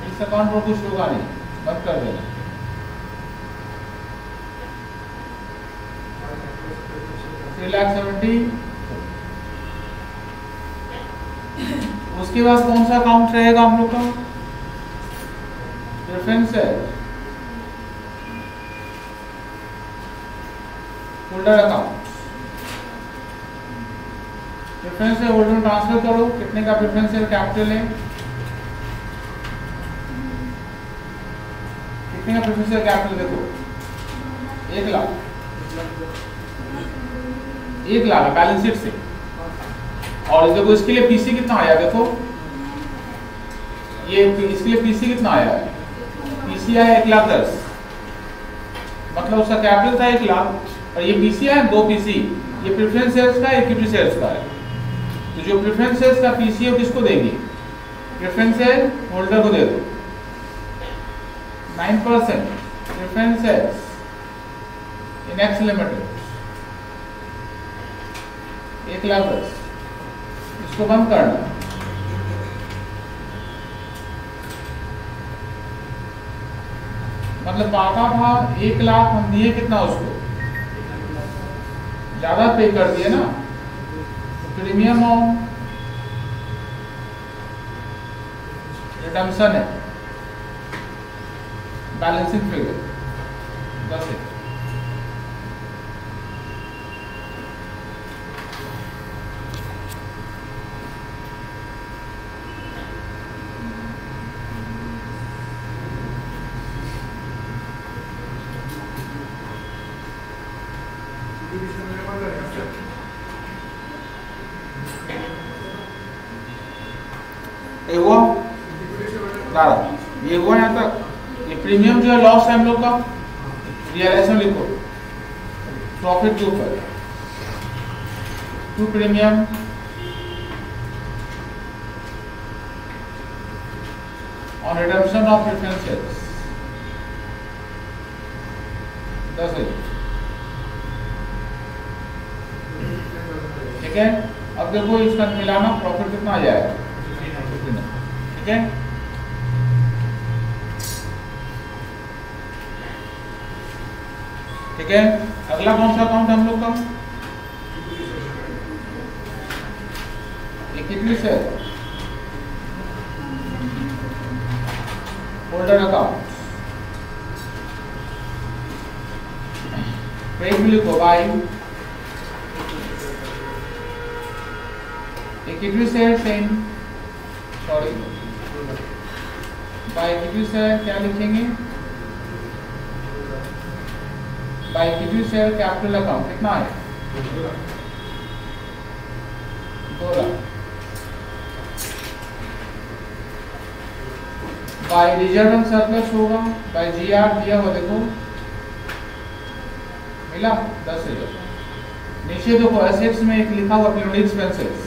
इस अकाउंट पर कुछ होगा नहीं, बंद कर देना। उसके बाद कौन सा अकाउंट रहेगा हम लोग का? प्रेफरेंस है होल्डर अकाउंट। प्रेफरेंस है होल्डर ट्रांसफर करो। कितने का प्रेफरेंस है कैपिटल है? कितने का प्रेफरेंस है कैपिटल? देखो 1,00,000, 1,00,000 है बैलेंस शीट से। और देखो इसके लिए पीसी कितना आया? देखो ये इसके लिए पीसी कितना आया है? पीसी आया 1,10,000, मतलब उसका कैपिटल था 1,00,000 और ये पीसी है 2 पीसी। ये प्रेफरेंस शेयर्स का, इक्विटी शेयर्स का है। तो जो प्रेफरेंस शेयर्स का पीसी है किसको देंगे? प्रेफरेंस शेयर होल्डर को दे दो। 9% preference shares in x limited 1,10,000, इसको बंद करना। मतलब पाता था 1,00,000, हम दिए कितना उसको? ज्यादा पे कर दिए ना। प्रीमियम ऑन रिडम्पशन है, बैलेंसिंग फिगर 10 है। ये हुआ दादा, ये हुआ यहाँ तक। ये प्रीमियम जो है लॉस है हम लोग का, रियलाइजेशन लिखो प्रॉफिट के ऊपर। To premium on redemption of preference shares 10,000, ठीक है। अब देखो इसका मिलाना, प्रॉफिट कितना आ जाएगा? ठीक है। ठीक है, अगला कौन सा अकाउंट हम लोग का? Equity share, holder account, page में लिखो by equity share in, sorry by equity share क्या लिखेंगे? By equity share capital account कितना है? 2 lakh. By reserve and surplus होगा, बाय जीआर दिया हुआ देखो मिला 10,000। नीचे देखो एसेट्स में एक लिखा हुआ पेरोडी एक्सपेंसेस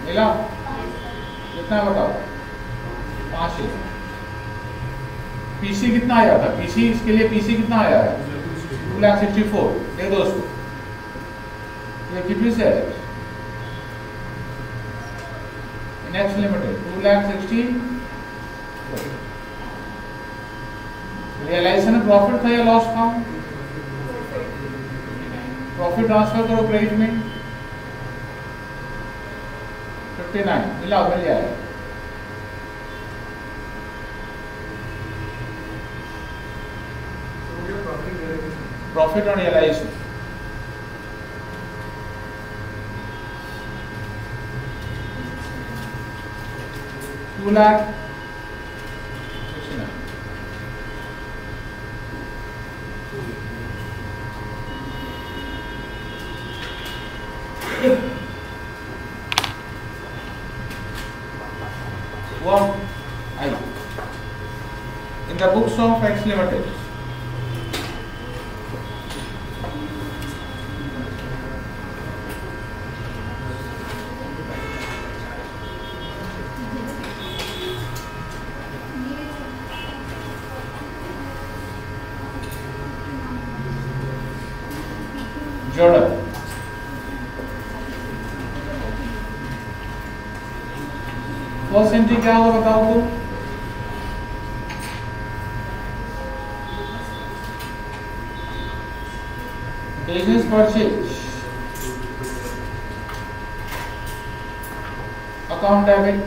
मिला कितना बताओ? 5,000। पीसी कितना आया था? पीसी इसके लिए पीसी कितना आया है? 2,64,000 दे दो उसको। ये कितनी से है? Next limited 2,60,000। रियलाइजेशन में प्रॉफिट था या लॉस था? प्रॉफिट ट्रांसफर करो क्रेडिट में 59 मिला, मिल जाएगा। प्रॉफिट और realisation $2 lakh 69। What I in the books of X Limited, journal first entry क्या होगा बताओ तो? Business purchase, account debit,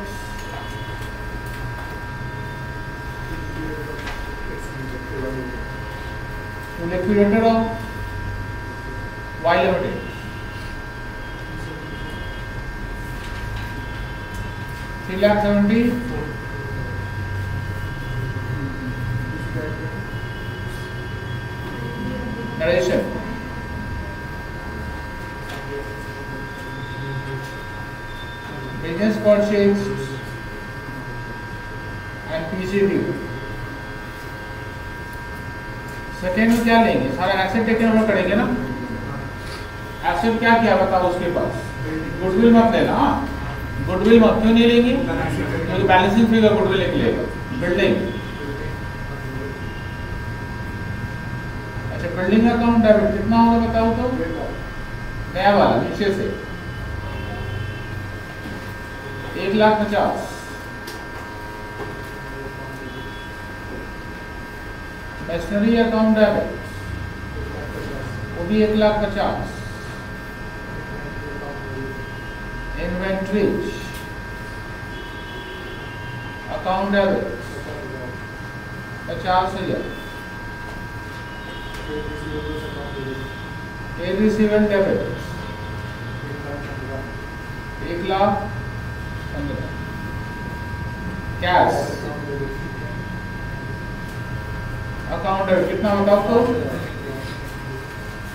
liquidator of Y Limited, $3,70,000। Narration business purchase and PCD. Second में क्या लेंगे? सारा एसेट टेकन ओवर करेंगे ना। एसेट क्या क्या बताओ उसके पास? गुडविल मत लेना, गुडविल मत, क्यों नहीं लेंगे? क्योंकि बैलेंसिंग फिगर गुडविल एक लेगा। बिल्डिंग, अच्छा बिल्डिंग अकाउंट डेबिट कितना होगा बताओ तो? नया वाला नीचे से 1,50,000। मशीनरी अकाउंट डेबिट वो भी 1,50,000। Inventories account debit 50,000। Trade receivable debit 1,15,000। Cash account debit कितना बताओ तो?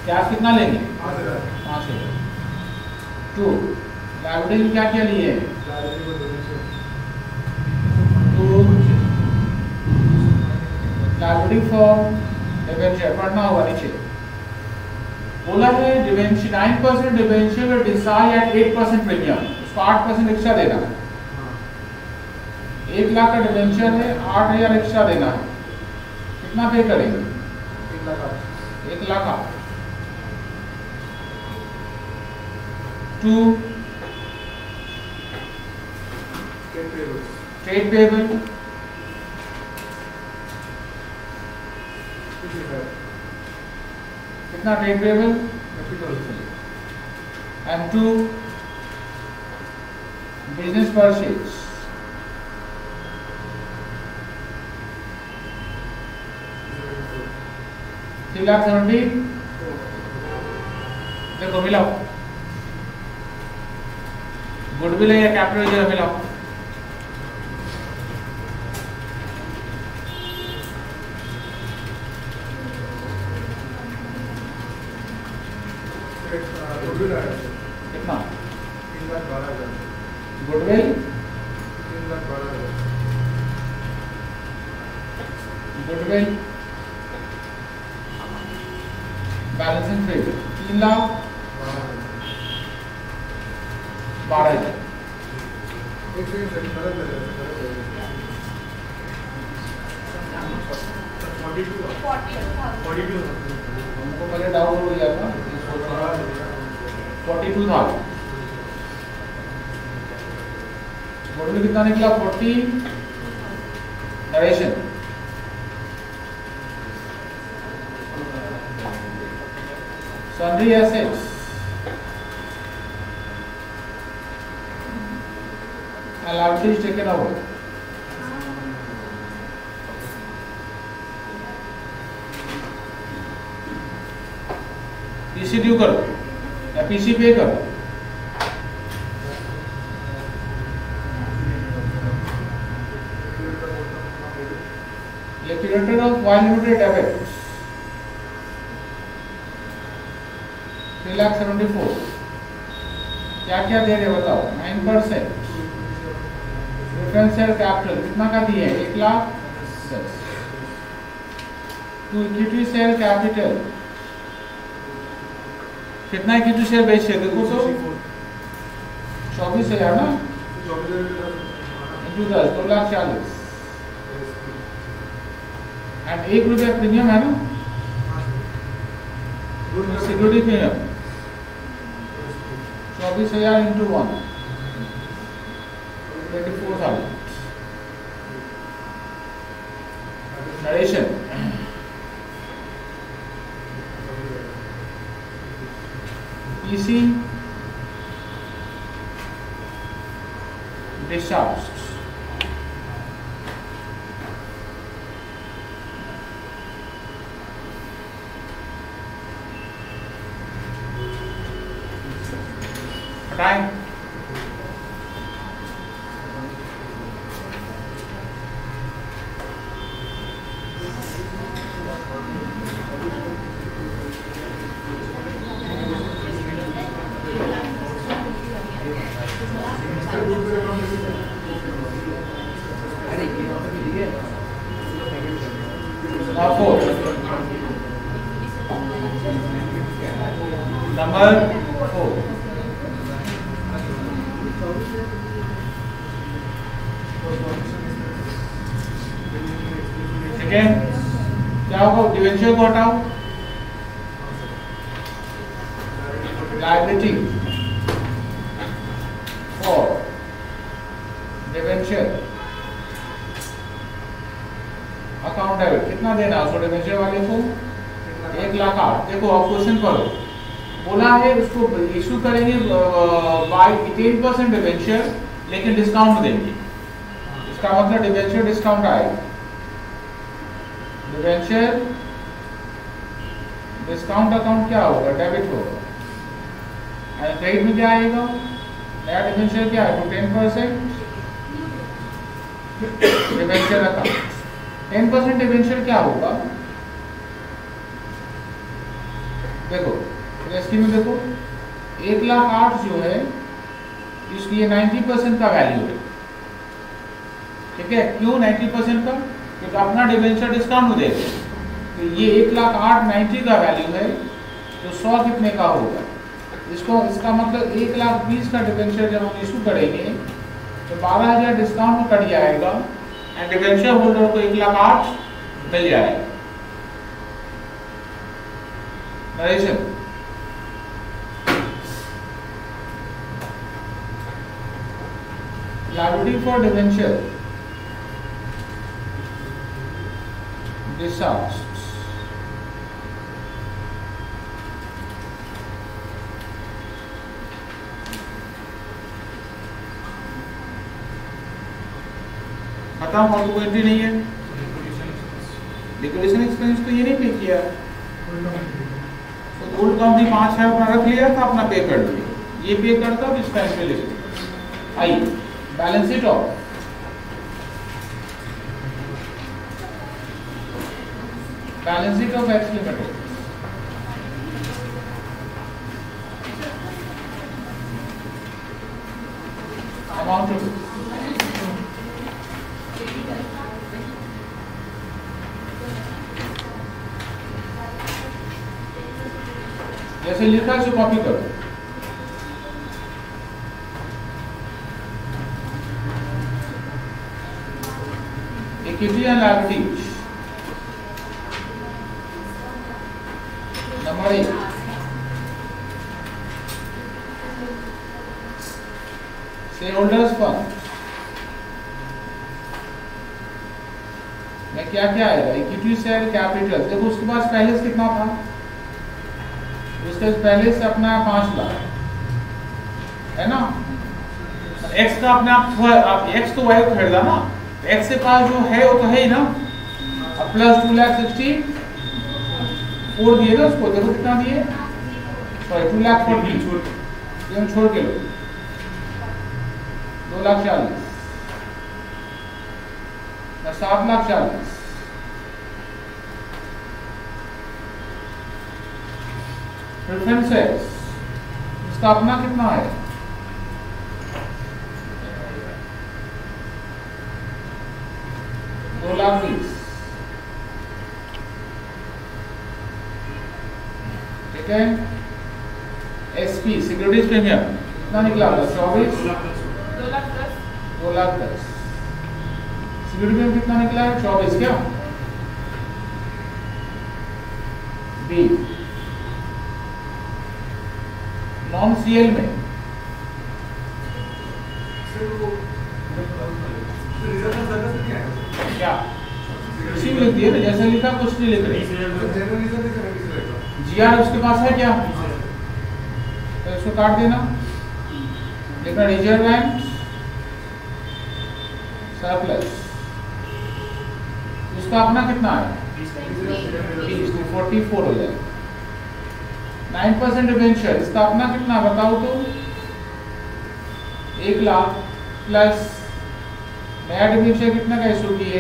कैश कितना लेंगे? 5,000। 2 लाइबिलिटी क्या क्या लिए? 2 लाइबिलिटी फॉर डिबेंचर पढ़ना होगा नीचे। बोला है debenture 9% debenture will decide at 8% premium, उसको 8% एक्स्ट्रा देना है। 1 लाख का डिबेंचर है, 8,000 एक्स्ट्रा देना है। कितना पे करेंगे? 1 लाख। 2 trade payable 55,000। कितना trade payable, and 2 business purchase. 3,70,000 देखो मिलाओ, गुडविल है या कैपिटल रिजर्व मिलाओ। गुडविल है कितना 3,12,000, गुडविल 3,12,000, गुडविल बैलेंसिंग ट्रेड 3,12,000। एक सेकंड सर, गलत है, गलत है। 42 हमको पहले डाउट हो गया था 42,000। गुडविल कितना निकला 40। Narration sundry assets and liabilities taken over. PC due करो या पीसी पे करो। Liquidator of Y limited debit 3,74,000। क्या क्या दे रहे बताओ। 9%। प्रेफरेंशियल कैपिटल कितना का दिए 1,00,000। टू इक्विटी शेयर कैपिटल कितना इक्विटी शेयर बेचे देखो तो 24,000 ना, इंटू 10 2,40,000 एंड ₹1 प्रीमियम है ना, security premium 24,000 into 1 24,000। Narration PC discharge हटाएं। Now 4 number 4 ठीक है। क्या होगा डिवेंचर को हटाओ, liability for debenture account debit कितना देना उसको डिवेंचर वाले को 1,08,000। देखो आप क्वेश्चन करो, बोला है उसको इशू करेंगे बाय 10% डिवेंचर लेकिन डिस्काउंट देंगे। इसका मतलब डिवेंचर डिस्काउंट आएगा, डिवेंचर डिस्काउंट अकाउंट क्या होगा डेबिट होगा। एंड क्रेडिट में क्या आएगा, नया डिवेंचर क्या है तो 10% डिवेंचर अकाउंट। 10% डिवेंचर क्या होगा देखो स्कीम में देखो 1,08,000 जो है इसलिए 90% का वैल्यू है। ठीक है, क्यों 90% का, क्योंकि अपना डिवेंचर डिस्काउंट देगा तो ये 1,08,000 90 का वैल्यू है तो 100 कितने का होगा इसको, इसका मतलब 1,20,000 का डिवेंचर जब हम इशू करेंगे तो 12,000 डिस्काउंट में कट जाएगा एंड डिवेंचर होल्डर को 1,08,000 मिल जाएगा। Narration liability for debenture discharged खत्म और कोई एंट्री नहीं है। लिक्विडेशन एक्सपेंस तो ये नहीं पे किया, तो ओल्ड कंपनी 5 है अपना रख लिया था, अपना पे कर लिया, ये पे करता तो इसका इसमें लिख I balance sheet of X limited. Amount of जैसे लिखा है उसे कॉपी करो। Equity and liabilities number 1, share holders fund में क्या क्या आएगा, इक्विटी शेयर कैपिटल। देखो उसके पास पहले से कितना था, उसके पहले से अपना 5 लाख है ना, एक्स का अपने आप एक्स तो वाई खरीदा ना, एक्स के पास जो है वो तो है ही ना, अब प्लस 2,64 दिए ना उसको, देखो कितना दिए, सॉरी 2,40 ये हम छोड़ के लो, 2,40,000 या 7,40,000। प्रेफरेंसेस इसका अपना कितना है, 2,20,000 ठीक है। एसपी सिक्योरिटीज प्रीमियम कितना निकला था, 24, 2,10,000। सिक्योरिटी प्रीमियम कितना निकला है, 24 क्या। बी नॉन सीएल में क्या उसी में लिख दिए ना, जैसे लिखा कुछ नहीं लिख रहे। जीआर उसके पास है क्या, तो इसको काट देना, लिखना रिजर्व एंड सरप्लस। उसका अपना कितना है, 44 हो जाए। 9% डिबेंचर इसका अपना कितना बताओ तो, 1 लाख प्लस नया डिबेंचर कितना का इशू किए,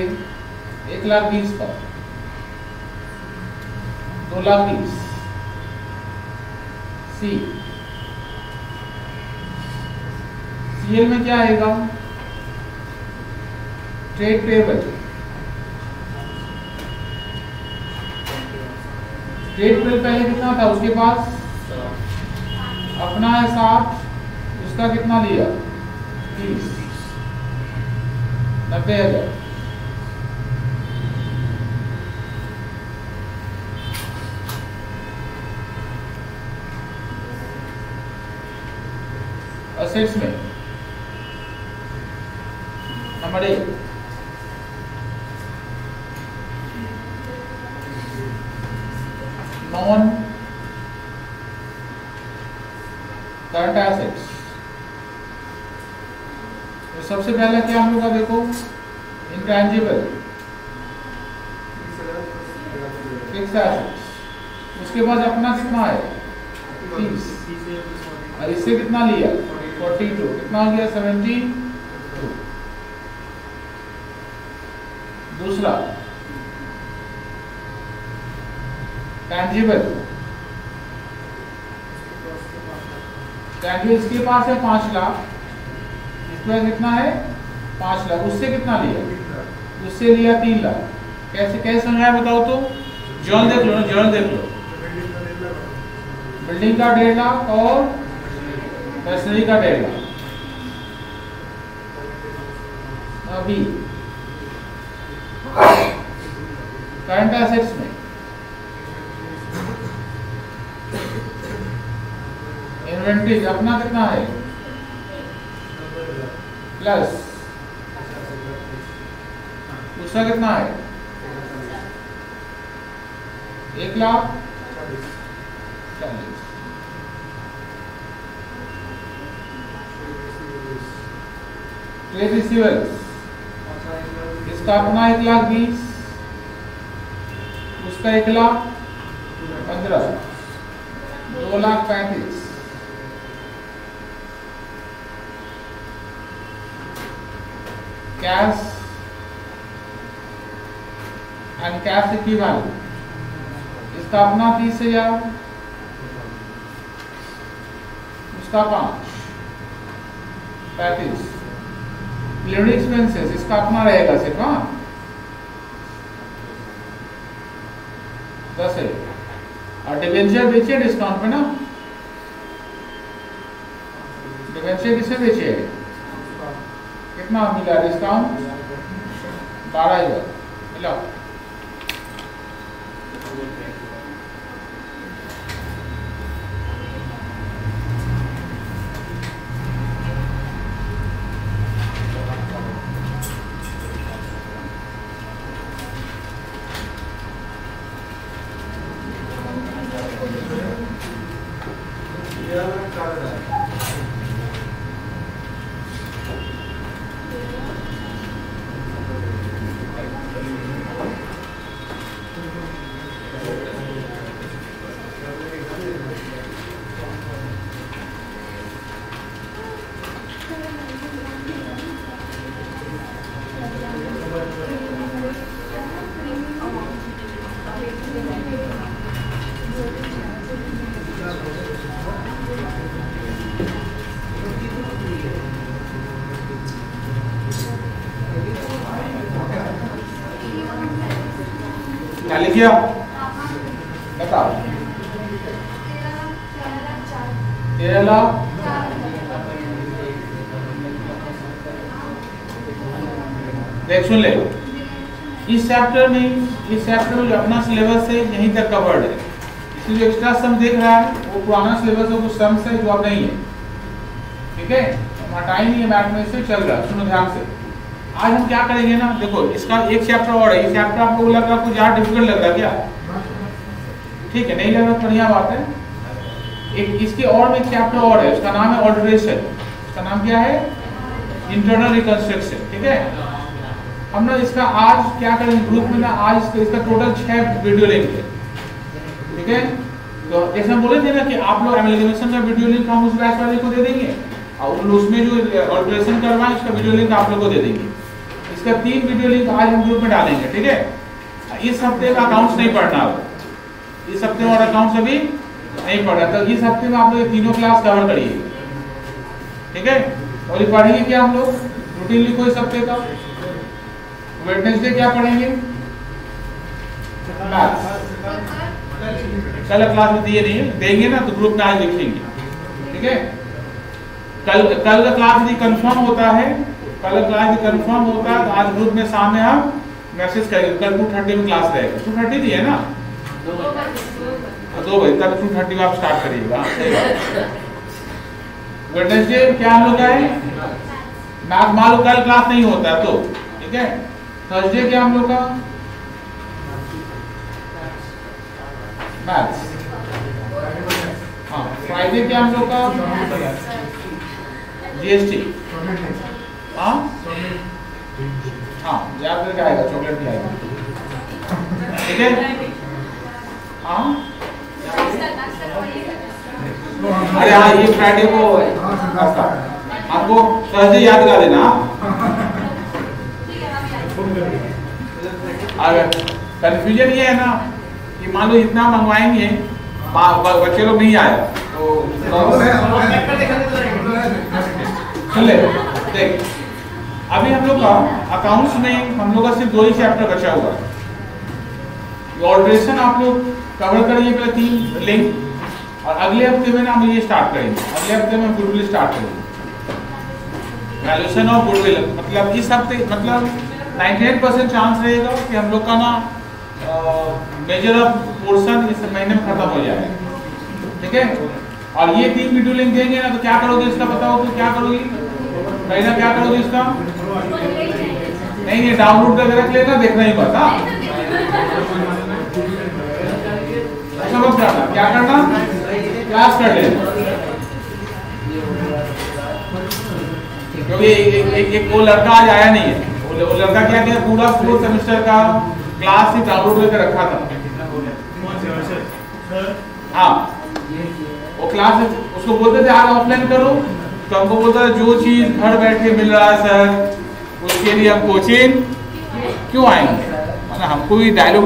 1,20,000 पर 2,20,000। सी सीएल में क्या आएगा, ट्रेड पेबल। ट्रेड पेबल पहले कितना था उसके पास, अपना है 60, उसका कितना लिया 30, 90,000। असेट्स में नंबर 1 नॉन करंट एसेट्स। तो सबसे पहला क्या हम लोग का देखो, इंटैंजिबल फिक्स्ड एसेट्स, उसके बाद अपना कितना है 30, और इससे कितना लिया 42, कितना हो गया 72। दूसरा टैंजिबल, टैंजिबल इसके पास है 5 लाख, इसके पास कितना है 5 लाख, उससे कितना लिया, उससे लिया 3 लाख। कैसे कैसे समझाया बताओ तो, जर्नल देख लो ना, जर्नल देख लो। बिल्डिंग का 1.5 लाख और मशीनरी का 1.5 लाख। अभी करंट एसेट्स में इन्वेंटरी अपना कितना है प्लस, दूसरा कितना है 1,40,000। ट्रेड रिसीवेबल्स इसका अपना 1,20,000, उसका 1,15,000, 2,35,000। कैश एंड कैश इक्विवेलेंट, इसका अपना 30,000, उसका 35,000। डिलीवरी एक्सपेंसेस इसका अपना रहेगा सिर्फ 10,000। और डिवेंचर बेचिए डिस्काउंट पे ना, डिवेंचर किसे बेचिए, कितना मिला डिस्काउंट, 12,000 मिला। क्या लिखिए बताओ, 13,00,000। देख सुन ले, इस चैप्टर में जो अपना सिलेबस है यहीं तक कवर्ड है। इसमें जो एक्स्ट्रा सम देख रहा है वो पुराना सिलेबस है, कुछ सम्स है जो अब नहीं है, ठीक है, हटाई नहीं है, मैथ में से चल रहा है। सुनो ध्यान से, आज हम क्या करेंगे ना, देखो इसका एक चैप्टर और है, ये चैप्टर आपको लग रहा है कुछ ज्यादा डिफिकल्ट लग रहा है क्या, ठीक है, नहीं लग रहा, बढ़िया बात है। एक इसके और में एक चैप्टर और है, उसका नाम है ऑल्टरेशन, उसका नाम क्या है, इंटरनल रिकंस्ट्रक्शन, ठीक है। हम ना इसका आज क्या करेंगे ग्रुप में ना, आज इसका टोटल 6 वीडियो लेंगे, ठीक है। तो जैसे हम बोले थे ना कि आप लोग एमएलगेमेशन का वीडियो लिंक हम उस बैच वाले को दे देंगे, और उसमें जो ऑल्टरेशन करवाएं उसका वीडियो लिंक आप लोग को दे देंगे। इसका 3 वीडियो लिंक आज हम ग्रुप में डालेंगे, ठीक है। इस हफ्ते का अकाउंट्स नहीं पढ़ना, इस हफ्ते में और अकाउंट्स अभी नहीं पढ़ा, तो इस हफ्ते में आप लोग तीनों क्लास कवर करिए, ठीक है। और ये पढ़ेंगे क्या हम लोग, रूटीन लिखो इस हफ्ते का। वेडनेसडे क्या पढ़ेंगे, मैथ्स, कल क्लास में दिए नहीं है, देंगे ना तो ग्रुप में आज लिखेंगे, ठीक है। कल का क्लास यदि कंफर्म होता है, कल क्लास यदि कंफर्म होता है तो आज ग्रुप में सामने हम मैसेज करेंगे, कल 2:30 में क्लास रहेगा, 2:30 दी है ना, 2 बजे तक 2:30 में आप स्टार्ट करिएगा। वेडनेसडे क्या हम लोग का है, मैथ, मान लो कल क्लास नहीं होता है तो, ठीक है। थर्सडे क्या हम लोग का, मैथ्स, हाँ। फ्राइडे क्या हम लोग का, जीएसटी, हाँ याद करके आएगा, चॉकलेट भी आएगा, ठीक है, हाँ। अरे हाँ, ये फ्राइडे को आपको थर्सडे याद कर देना। कंफ्यूजन ये है ना कि मान लो इतना मंगवाएंगे, बच्चे लोग नहीं आए तो सुन ले, देख अभी हम लोग का अकाउंट्स में हम लोग का सिर्फ 2 ही चैप्टर बचा हुआ है। ऑल्टरेशन आप लोग कवर करेंगे पहले 3 लिंक, और अगले हफ्ते में ना हम ये स्टार्ट करेंगे, अगले हफ्ते में गुडविल स्टार्ट करेंगे, वैल्यूएशन ऑफ गुडविल। मतलब इस हफ्ते मतलब 98% चांस रहेगा कि हम लोग का ना मेजर ऑफ पोर्शन इस महीने में खत्म हो जाएगा, ठीक है। और ये 3 वीडियो लिंक देंगे ना, तो क्या करोगे इसका बताओ, तो क्या करोगी पहला, क्या करोगे इसका, नहीं ये डाउनलोड करके रख लेना, देखना ही बता, समझ जाना क्या करना, क्लास कर लेना, क्योंकि एक वो लड़का आज आया नहीं है, वो वो लड़का क्या किया, पूरा 4 सेमेस्टर का क्लास ही डाउनलोड करके रखा था। हाँ, वो क्लास उसको बोलते थे आज ऑफलाइन करो, तो हमको बोलता है जो चीज घर बैठे मिल रहा है सर उसके लिए हम कोचिंग क्यों आएंगे। मतलब हमको भी डायलॉग